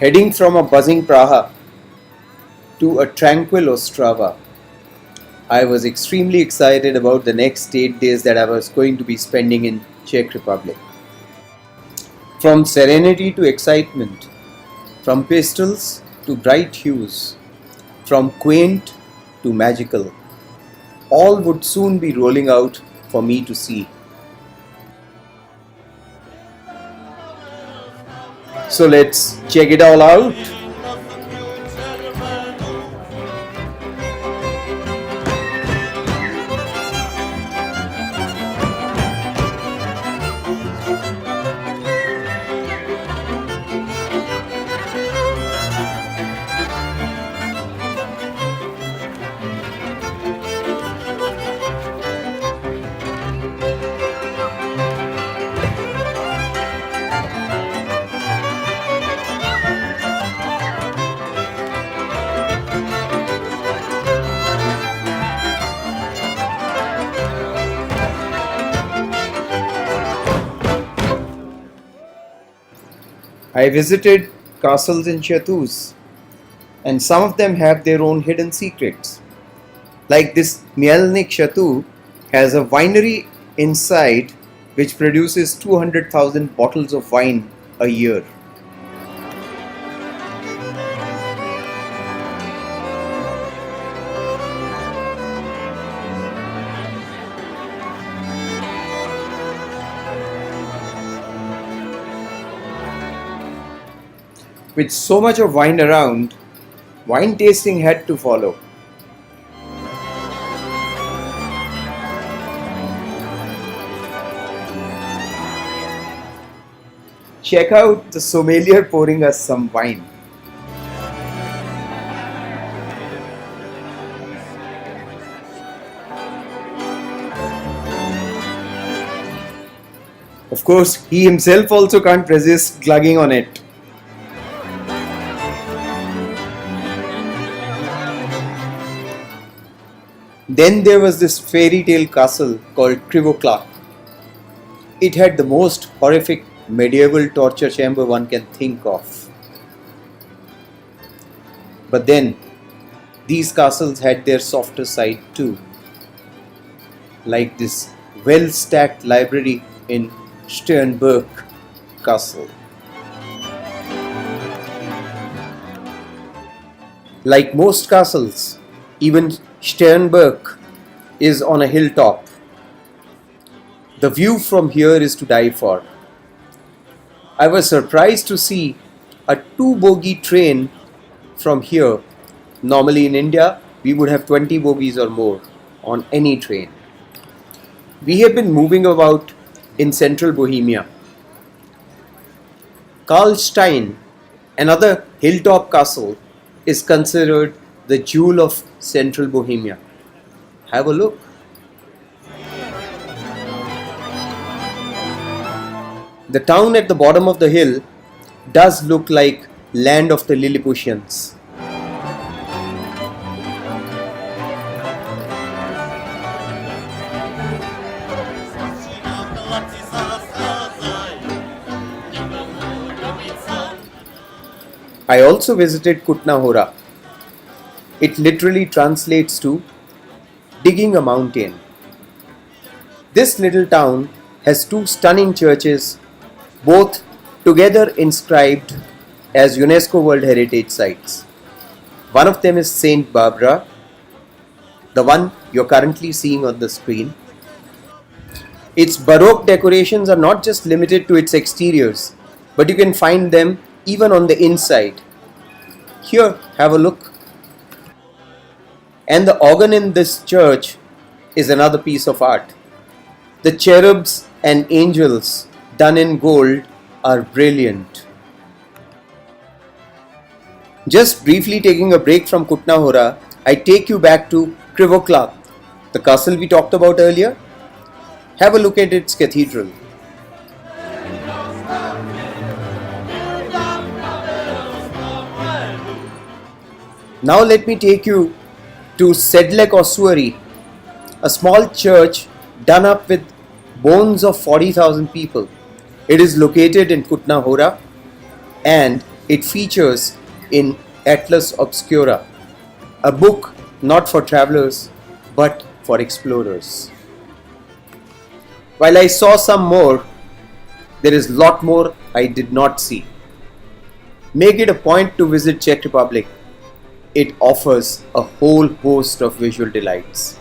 Heading from a buzzing Praha to a tranquil Ostrava, I was extremely excited about the next 8 days that I was going to be spending in Czech Republic. From serenity to excitement, from pastels to bright hues, from quaint to magical, all would soon be rolling out for me to see. So let's check it all out. I visited castles and chateaux, and some of them have their own hidden secrets. Like this Mielnik chateau has a winery inside which produces 200,000 bottles of wine a year. With so much of wine around, wine tasting had to follow. Check out the sommelier pouring us some wine. Of course, he himself also can't resist glugging on it. Then there was this fairy tale castle called Krivokla. It had the most horrific medieval torture chamber one can think of. But then, these castles had their softer side too. Like this well-stacked library in Sternberg Castle. Like most castles, even Sternberg is on a hilltop. The view from here is to die for. I was surprised to see a 2-bogie train from here. Normally in India, we would have 20 bogies or more on any train. We have been moving about in central Bohemia. Karlstein, another hilltop castle, is considered the jewel of central Bohemia. Have a look. The town at the bottom of the hill does look like land of the Lilliputians. I also visited Kutna. It literally translates to digging a mountain. This little town has 2 stunning churches, both together inscribed as UNESCO World Heritage Sites. One of them is Saint Barbara, the one you're currently seeing on the screen. Its Baroque decorations are not just limited to its exteriors, but you can find them even on the inside. Here, have a look. And the organ in this church is another piece of art. The cherubs and angels done in gold are brilliant. Just briefly taking a break from Kutna, I take you back to Krivokla, the castle we talked about earlier. Have a look at its cathedral. Now let me take you to Sedlec Ossuary, a small church done up with bones of 40,000 people. It is located in Kutna and It features in Atlas Obscura, a book not for travelers but for explorers. While I saw some more, there is lot more I did not see. Make it a point to visit Czech Republic. It offers a whole host of visual delights.